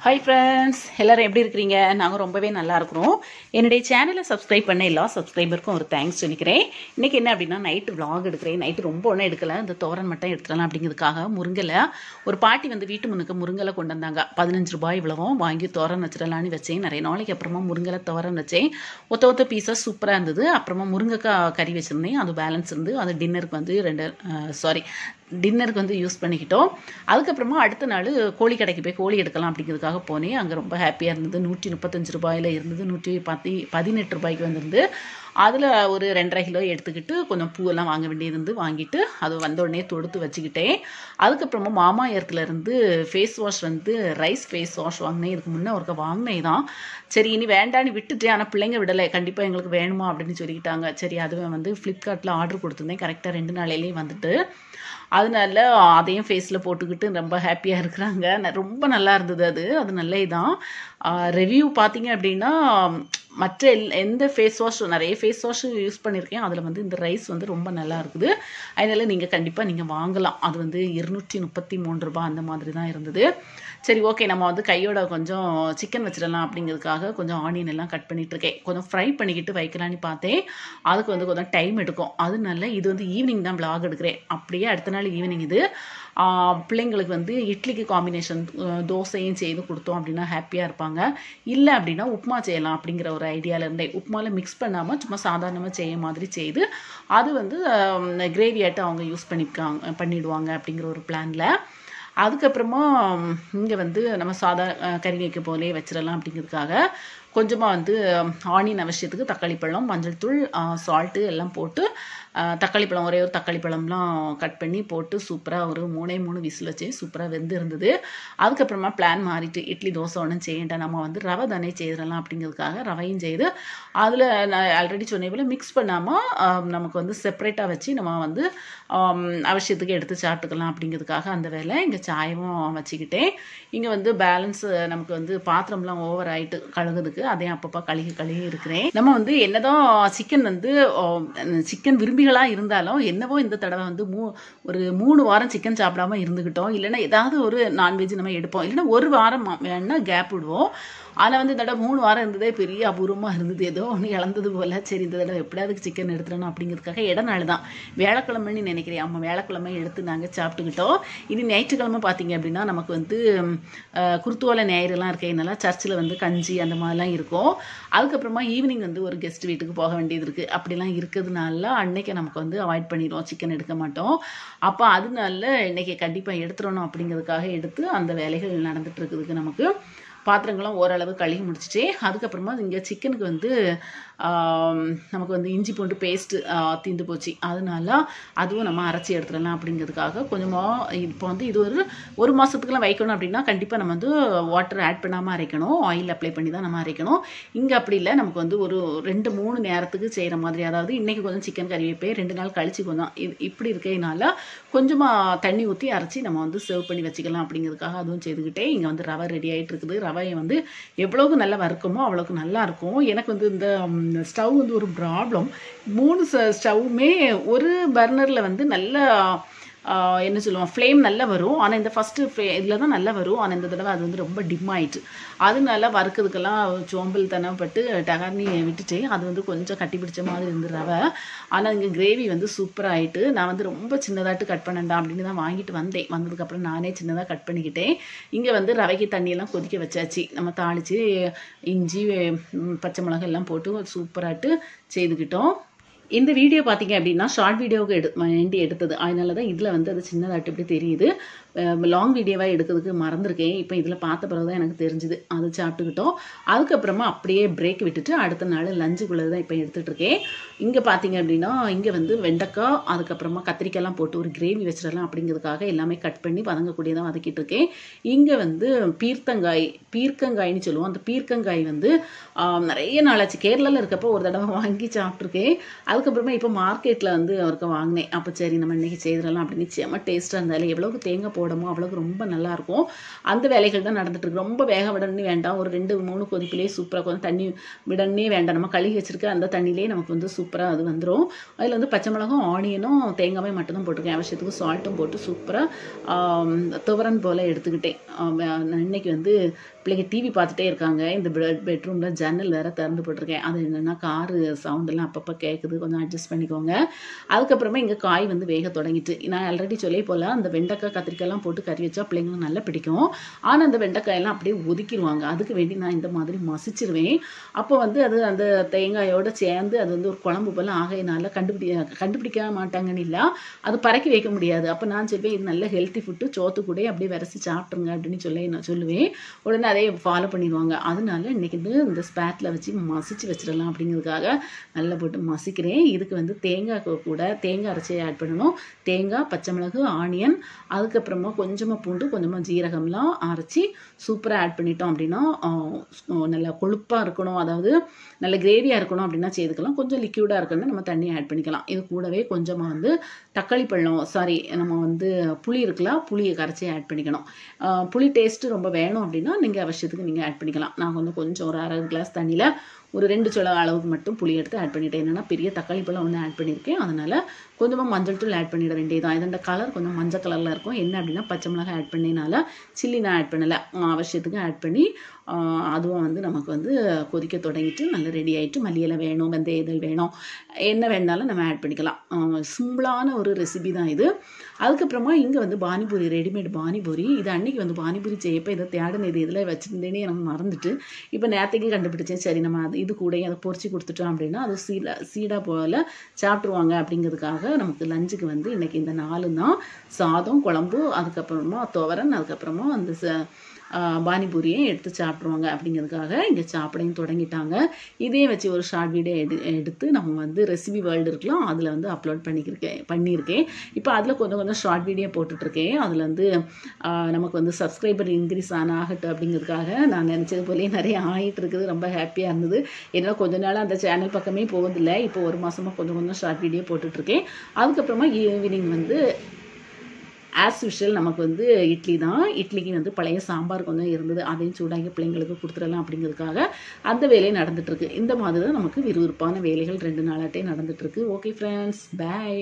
Hi friends, எல்லோரும் எப்படி இருக்கிறீங்க? நாங்கள் ரொம்பவே நல்லா இருக்கிறோம். என்னுடைய சேனலை சப்ஸ்கிரைப் பண்ண எல்லா சப்ஸ்கிரைபருக்கும் ஒரு தேங்க்ஸ் சொல்லிக்கிறேன். இன்றைக்கி என்ன அப்படின்னா, நைட்டு விளாக் எடுக்கிறேன். நைட்டு ரொம்ப ஒன்றும் எடுக்கலை, இந்த தோரன் மட்டும் எடுத்துடலாம் அப்படிங்கிறதுக்காக முருங்கலை ஒரு பாட்டி வந்து வீட்டு முன்னுக்கு முருங்கலை கொண்டு வந்தாங்க. 15 ரூபாய் இவ்வளவும் வாங்கி தோரன் வச்சிடலான்னு வச்சேன். நிறைய நாளைக்கு அப்புறமா முருங்கலை தோரன் வச்சேன். ஒத்த பீஸாக சூப்பராக இருந்தது. அப்புறமா முருங்கைக்காய் கறி வச்சுருந்தேன், அது பேலன்ஸ் இருந்து அது டின்னருக்கு வந்து டின்னருக்கு வந்து யூஸ் பண்ணிக்கிட்டோம். அதுக்கப்புறமா அடுத்த நாள் கோழி கடைக்கு போய் கோழி எடுக்கலாம் அப்படிங்கிறதுக்காக போனேன். அங்கே ரொம்ப ஹாப்பியாக இருந்தது. 135 ரூபாயில் இருந்தது, 118 ரூபாய்க்கு வந்துருந்து. அதில் ஒரு 2.5 கிலோ எடுத்துக்கிட்டு கொஞ்சம் பூவெல்லாம் வாங்க வேண்டியது இருந்து வாங்கிட்டு அது வந்த உடனே தொடுத்து வச்சுக்கிட்டேன். அதுக்கப்புறமா மாமா எர்த்துலேருந்து ஃபேஸ் வாஷ் வந்து ரைஸ் ஃபேஸ் வாஷ் வாங்கினேன். இதுக்கு முன்னே ஒருக்க வாங்கினே தான். சரி இனி வேண்டான்னு விட்டுட்டேன். ஆனால் பிள்ளைங்க விடலை, கண்டிப்பாக எங்களுக்கு வேணுமா அப்படின்னு சொல்லிக்கிட்டாங்க. சரி அதுவே வந்து ஃப்ளிப்கார்ட்டில் ஆர்டர் கொடுத்துருந்தேன். கரெக்டாக 2 நாளையிலேயும் வந்துட்டு அதனால அதையும் ஃபேஸில் போட்டுக்கிட்டு ரொம்ப ஹாப்பியாக இருக்கிறாங்க. ரொம்ப நல்லா இருந்தது. அது நல்லே தான். ரிவ்யூ பார்த்தீங்க அப்படின்னா, மற்ற எந்த ஃபேஸ் வாஷ் நிறைய ஃபேஸ் வாஷ் யூஸ் பண்ணியிருக்கேன். அதில் வந்து இந்த ரைஸ் வந்து ரொம்ப நல்லா இருக்குது. அதனால் நீங்கள் கண்டிப்பாக வாங்கலாம். அது வந்து 233 ரூபாய் அந்த மாதிரி தான் இருந்தது. சரி ஓகே, நம்ம வந்து கையோட கொஞ்சம் சிக்கன் வச்சிடலாம் அப்படிங்கிறதுக்காக கொஞ்சம் ஆனியன் எல்லாம் கட் பண்ணிகிட்ருக்கேன். கொஞ்சம் ஃப்ரை பண்ணிக்கிட்டு வைக்கலான்னு பார்த்தேன். அதுக்கு வந்து கொஞ்சம் டைம் எடுக்கும். அதனால இது வந்து ஈவினிங் தான் விளாக் எடுக்கிறேன். அப்படியே அடுத்த நாள் ஈவினிங் இது பிள்ளைங்களுக்கு வந்து இட்லிக்கு காம்பினேஷன் தோசையும் செய்து கொடுத்தோம் அப்படின்னா ஹாப்பியாக இருப்பாங்க. இல்லை அப்படின்னா உப்புமா செய்யலாம் அப்படிங்கிற ஒரு ஐடியாவில் இருந்தேன். உப்புமாவில் மிக்ஸ் பண்ணாமல் சும்மா சாதாரணமாக செய்ய மாதிரி செய்து அது வந்து கிரேவியாட்டு அவங்க யூஸ் பண்ணிடுவாங்க அப்படிங்கிற ஒரு பிளானில். அதுக்கப்புறமா இங்கே வந்து நம்ம கறி வைக்க போலே வச்சிடலாம் அப்படிங்கிறதுக்காக கொஞ்சமாக வந்து ஆனியன் அவசியத்துக்கு தக்காளி பழம், மஞ்சள் தூள், சால்ட்டு எல்லாம் போட்டு தக்காளி பழம் ஒரே ஒரு தக்காளி பழம்லாம் கட் பண்ணி போட்டு சூப்பராக ஒரு 3 விசில் வச்சு சூப்பராக வெந்து இருந்தது. அதுக்கப்புறமா பிளான் மாறிட்டு இட்லி தோசை ஒன்றும் செய்யண்டா, நம்ம வந்து ரவை தானே செய்திடலாம் அப்படிங்கிறதுக்காக ரவையும் செய்து அதில் நான் ஆல்ரெடி சொன்னே போல் மிக்ஸ் பண்ணாமல் நமக்கு வந்து செப்பரேட்டாக வச்சு நம்ம வந்து அவசியத்துக்கு எடுத்து சாப்பிட்டுக்கலாம் அப்படிங்கிறதுக்காக அந்த வேலை. இங்கே சாயமும் வச்சுக்கிட்டேன். இங்கே வந்து பேலன்ஸ் நமக்கு வந்து பாத்திரம்லாம் ஓவர் ஆகிட்டு கழுகுறதுக்கு அதையும் அப்பப்போ கழுகி இருக்கிறேன். நம்ம வந்து என்னதான் சிக்கன் விரும்பிகளாக இருந்தாலும் என்னவோ இந்த தடவை வந்து ஒரு 3 வாரம் சிக்கன் சாப்பிடாம இருந்துக்கிட்டோம். இல்லைன்னா ஏதாவது ஒரு நான்வெஜ் நம்ம எடுப்போம், இல்லைன்னா ஒரு வாரம் வேணா கேப் விடுவோம். ஆனால் வந்து இந்த தடவை 3 வாரம் இருந்ததே பெரிய அபூர்வமாக இருந்தது. ஏதோ ஒன்று இழந்தது போல். சரி இந்த தடவை எப்படியாவது சிக்கன் எடுத்துடணும் அப்படிங்கிறதுக்காக இடநாள் தான் வியாழக்கிழமைன்னு நினைக்கிறேன். அம்மா வியாழக்கிழமை எடுத்து நாங்கள் சாப்பிட்டுக்கிட்டோம். இனி ஞாயிற்றுக்கிழமை பார்த்தீங்க அப்படின்னா நமக்கு வந்து குருத்துவால ஞாயிறுலாம் இருக்கிறதுனால சர்ச்சில் வந்து கஞ்சி அந்த மாதிரிலாம் இருக்கும். அதுக்கப்புறமா ஈவினிங் வந்து ஒரு கெஸ்ட் வீட்டுக்கு போக வேண்டியது இருக்குது. அப்படிலாம் இருக்கிறதுனால அன்னைக்கு நமக்கு வந்து அவாய்ட் பண்ணிடுவோம், சிக்கன் எடுக்க மாட்டோம். அப்போ அதனால இன்னைக்கு கண்டிப்பாக எடுத்துடணும் அப்படிங்கிறதுக்காக எடுத்து அந்த வேலைகள் நடந்துட்டு இருக்குதுக்கு நமக்கு பாத்திரங்களும் ஓரளவு கழுகி முடிச்சிட்டு அதுக்கப்புறமா இங்கே சிக்கனுக்கு வந்து நமக்கு வந்து இஞ்சி பூண்டு பேஸ்ட்டு தீந்து போச்சு. அதனால அதுவும் நம்ம அரைச்சி எடுத்துடலாம் அப்படிங்கிறதுக்காக கொஞ்சமாக இப்போ வந்து இது ஒரு மாதத்துக்குலாம் வைக்கணும் அப்படின்னா கண்டிப்பாக நம்ம வந்து வாட்டர் ஆட் பண்ணாமல் அரைக்கணும், ஆயில் அப்ளை பண்ணி தான் நம்ம அரைக்கணும். இங்கே அப்படி இல்லை, நமக்கு வந்து ஒரு 2-3 நேரத்துக்கு செய்கிற மாதிரி. அதாவது இன்றைக்கி கொஞ்சம் சிக்கன் கறி வைப்பேன், 2 நாள் கழிச்சு கொஞ்சம் இப்படி இருக்கிறதுனால கொஞ்சமாக தண்ணி ஊற்றி அரைச்சி நம்ம வந்து சர்வ் பண்ணி வச்சுக்கலாம் அப்படிங்கிறதுக்காக அதுவும் செய்துக்கிட்டே இங்கே வந்து ரவை ரெடி ஆகிட்டு இருக்குது. ரவையை வந்து எவ்வளோக்கு நல்லா வறுக்குமோ அவ்வளோக்கு நல்லாயிருக்கும். எனக்கு வந்து இந்த ஸ்டவ் வந்து ஒரு ப்ராப்ளம். 3 ஸ்டவ்வுமே ஒரு பர்னரில் வந்து நல்லா என்ன சொல்லுவோம் ஃப்ளேம் நல்லா வரும். ஆனால் இந்த ஃபஸ்ட்டு இதில் தான் நல்லா வரும். ஆனால் இந்த தடவை அது வந்து ரொம்ப டிம் ஆயிடுச்சு. அதனால வறுக்கிறதுக்கெல்லாம் சோம்பல் தனப்பட்டு டகர்னி விட்டுட்டேன். அது வந்து கொஞ்சம் கட்டி பிடிச்ச மாதிரி இருந்து ரவை. ஆனால் இங்கே கிரேவி வந்து சூப்பராக ஆகிட்டு நான் வந்து ரொம்ப சின்னதாட்டு கட் பண்ணண்டா அப்படின்னு தான் வாங்கிட்டு வந்தேன். வந்ததுக்கப்புறம் நானே சின்னதாக கட் பண்ணிக்கிட்டேன். இங்கே வந்து ரவைக்கு தண்ணியெல்லாம் கொதிக்க வச்சாச்சு. நம்ம தாளித்து இஞ்சி பச்சை மிளகாய் எல்லாம் போட்டு சூப்பராட்டு செய்துக்கிட்டோம். இந்த வீடியோ பார்த்தீங்க அப்படின்னா ஷார்ட் வீடியோவுக்கு வேண்டி எடுத்தது. அதனால தான் இதில் வந்து அது சின்னதாட்டு இப்படி தெரியுது. லாங் வீடியோவாக எடுக்கிறதுக்கு மறந்துருக்கேன். இப்போ இதில் பார்த்த பிறகு தான் எனக்கு தெரிஞ்சுது. அது சாப்பிட்டுக்கிட்டோம். அதுக்கப்புறமா அப்படியே பிரேக் விட்டுட்டு அடுத்த நாள் லஞ்சுக்குள்ளே தான் இப்போ எடுத்துகிட்ருக்கேன். இங்கே பார்த்தீங்க அப்படின்னா இங்கே வந்து வெண்டைக்காய் அதுக்கப்புறமா கத்திரிக்காய்லாம் போட்டு ஒரு கிரேவி வச்சிடலாம் அப்படிங்கிறதுக்காக எல்லாமே கட் பண்ணி வதங்கக்கூடியதான் வதக்கிட்டு இருக்கேன். இங்கே வந்து பீர்க்கங்காய்னு சொல்லுவோம். அந்த பீர்க்கங்காய் வந்து நிறைய நாளாச்சு. கேரளாவில் இருக்கப்போ ஒரு தடவை வாங்கி சாப்பிட்ருக்கேன். அதுக்கப்புறமா இப்போ மார்க்கெட்டில் வந்து அவருக்கு வாங்கினேன். அப்போ சரி நம்ம இன்றைக்கி செய்திடலாம் அப்படின்னு செம்ம டேஸ்ட்டாக இருந்தாலும் எவ்வளோக்கு தேங்காய் போட போடமோ அவ்வளோக்கு ரொம்ப நல்லாயிருக்கும். அந்த வேலைகள் தான் நடந்துட்டுருக்கு. ரொம்ப வேக விடணும்னு வேண்டாம், ஒரு 2-3 கொதிப்பிலே சூப்பராக கொஞ்சம் தண்ணி விடணுன்னே வேண்டாம், நம்ம கழுகி வச்சிருக்க அந்த தண்ணியிலே நமக்கு வந்து சூப்பராக அது வந்துடும். அதில் வந்து பச்சை மிளகும் ஆனியனும் தேங்காயும் மட்டும் தான் போட்டிருக்கேன். அவசியத்துக்கு சால்ட்டும் போட்டு சூப்பராக துவரன் போல் எடுத்துக்கிட்டேன். நான் இன்னைக்கு வந்து பிள்ளைங்க டிவி பார்த்துட்டே இருக்காங்க. இந்த பெட்ரூமில் ஜன்னல் வேறு திறந்து போட்டிருக்கேன். அது என்னென்னா காரு சவுண்டெல்லாம் அப்பப்போ கேட்குது, கொஞ்சம் அட்ஜஸ்ட் பண்ணிக்கோங்க. அதுக்கப்புறமா இங்கே காய் வந்து வேக தொடங்கிட்டு, நான் ஆல்ரெடி சொல்லி போல் அந்த வெண்டைக்காய் கத்திரிக்காயெல்லாம் போட்டு கறி வச்சா பிள்ளைங்களுக்கு நல்லா பிடிக்கும். ஆனால் அந்த வெண்டைக்காயெல்லாம் அப்படியே ஒதுக்கிடுவாங்க. அதுக்கு வேண்டி நான் இந்த மாதிரி மசிச்சிருவேன். அப்போ வந்து அது அந்த தேங்காயோடு சேர்ந்து அது வந்து ஒரு குழம்பு போல் ஆகையினால கண்டுபிடிக்க மாட்டாங்கன்னு இல்லை, அது பறக்கி வைக்க முடியாது. அப்போ நான் சொல்வேன் இது நல்ல ஹெல்த்தி ஃபுட்டு, சோத்து கூட அப்படியே விரசி சாப்பிட்ருங்க அப்படின்னு சொல்லி நான் சொல்லுவேன். உடனே அதே ஃபாலோ பண்ணிடுவாங்க. அதனால இன்றைக்கி வந்து இந்த ஸ்பேட்டில் வச்சு மசிச்சு வச்சிடலாம் அப்படிங்கிறதுக்காக நல்லா போட்டு மசிக்கிறேன். இதுக்கு வந்து தேங்காய் கூட தேங்காய் அரைச்சி ஆட் பண்ணணும். தேங்காய், பச்சை மிளகு, ஆனியன், அதுக்கப்புறமா கொஞ்சமாக பூண்டு, கொஞ்சமாக ஜீரகம்லாம் அரைச்சி சூப்பராக ஆட் பண்ணிட்டோம் அப்படின்னா நல்லா கொழுப்பாக இருக்கணும், அதாவது நல்ல கிரேவியாக இருக்கணும் அப்படின்னா செய்துக்கலாம். கொஞ்சம் லிக்யூடாக இருக்குன்னு நம்ம தண்ணி ஆட் பண்ணிக்கலாம். இது கூடவே கொஞ்சமாக வந்து தக்காளி பழம் நம்ம வந்து புளி இருக்கலாம், புளியை கரைச்சி ஆட் பண்ணிக்கணும். புளி டேஸ்ட்டு ரொம்ப வேணும் அப்படின்னா நீங்கள் அவசியத்துக்கு நீங்கள் ஆட் பண்ணிக்கலாம். நான் கொஞ்சம் ஒரு 1/2 கிளாஸ் தண்ணியில் ஒரு 2 சொல அளவுக்கு மட்டும் புளி எடுத்து ஆட் பண்ணிட்டேன். என்னென்னா பெரிய தக்காளி பழம் வந்து ஆட் பண்ணியிருக்கேன். அதனால் கொஞ்சமாக மஞ்சள் தூள் ஆட் பண்ணிட வேண்டியதான். இதோட கலர் கொஞ்சம் மஞ்சள் கலரில் இருக்கும். என்ன அப்படின்னா பச்சை மிளகாய் ஆட் பண்ணினால சில்லி நான் ஆட் பண்ணலை, அவசியத்துக்கு ஆட் பண்ணி அதுவும் வந்து நமக்கு வந்து கொதிக்க தொடங்கிட்டு நல்லா ரெடி ஆகிட்டு மல்லி இலை வேணும், வெந்தய இதழ் வேணும், என்ன வேணாலும் நம்ம ஆட் பண்ணிக்கலாம். சிம்பிளான ஒரு ரெசிபி தான் இது. அதுக்கப்புறமா இங்கே வந்து பானிபூரி, ரெடிமேட் பானிபூரி. இது அன்றைக்கி வந்து பானிபூரி செய்யப்போ இதை தேடின இது இதில் வச்சுருந்தேனே எனக்கு மறந்துட்டு இப்போ நேற்றுக்கு கண்டுபிடிச்சேன். சரி நம்ம இது கூட அதை பொரிச்சு கொடுத்துட்டோம் அப்படின்னா அது சீடா போல் சாப்பிட்ருவாங்க அப்படிங்கிறதுக்காக நமக்கு லஞ்சுக்கு வந்து இன்றைக்கி இந்த 4 தான்: சாதம், குழம்பு, அதுக்கப்புறமா துவரன், அதுக்கப்புறமா அந்த பானிபூரியை எடுத்து சாப்பிட்ருவாங்க அப்படிங்கிறதுக்காக இங்கே சாப்பிடையும் தொடங்கிட்டாங்க. இதே வச்சு ஒரு ஷார்ட் வீடியோ எடுத்து நம்ம வந்து ரெசிபி வேர்ல்டு இருக்கலாம் அதில் வந்து அப்லோட் பண்ணியிருக்கேன். இப்போ அதில் கொஞ்சம் ஷார்ட் வீடியோ போட்டுட்ருக்கேன். அதில் வந்து நமக்கு வந்து சப்ஸ்கிரைபர் இன்க்ரீஸ் ஆகட்டும் அப்படிங்கிறதுக்காக நான் நினச்சது போலேயே நிறைய ஆகிட்டு இருக்குது. ரொம்ப ஹாப்பியாக இருந்தது. என்னால் கொஞ்ச நாள் அந்த சேனல் பக்கமே போவதில்லை. இப்போ ஒரு மாதமாக கொஞ்சம் ஷார்ட் வீடியோ போட்டுட்ருக்கேன். அதுக்கப்புறமா ஈவினிங் வந்து ஆஸ் யூஷுவல் நமக்கு வந்து இட்லி தான். இட்லிக்கு வந்து பழைய சாம்பார் கொஞ்சம் இருந்தது, அதையும் சூடாகி பிள்ளைங்களுக்கு கொடுத்துடலாம் அப்படிங்கிறதுக்காக அந்த வேலை நடந்துகிட்ருக்கு. இந்த மாதிரி தான் நமக்கு விறுவிறுப்பான வேலைகள் 2 நாளாட்டே நடந்துகிட்ருக்கு. ஓகே ஃப்ரெண்ட்ஸ், பாய்.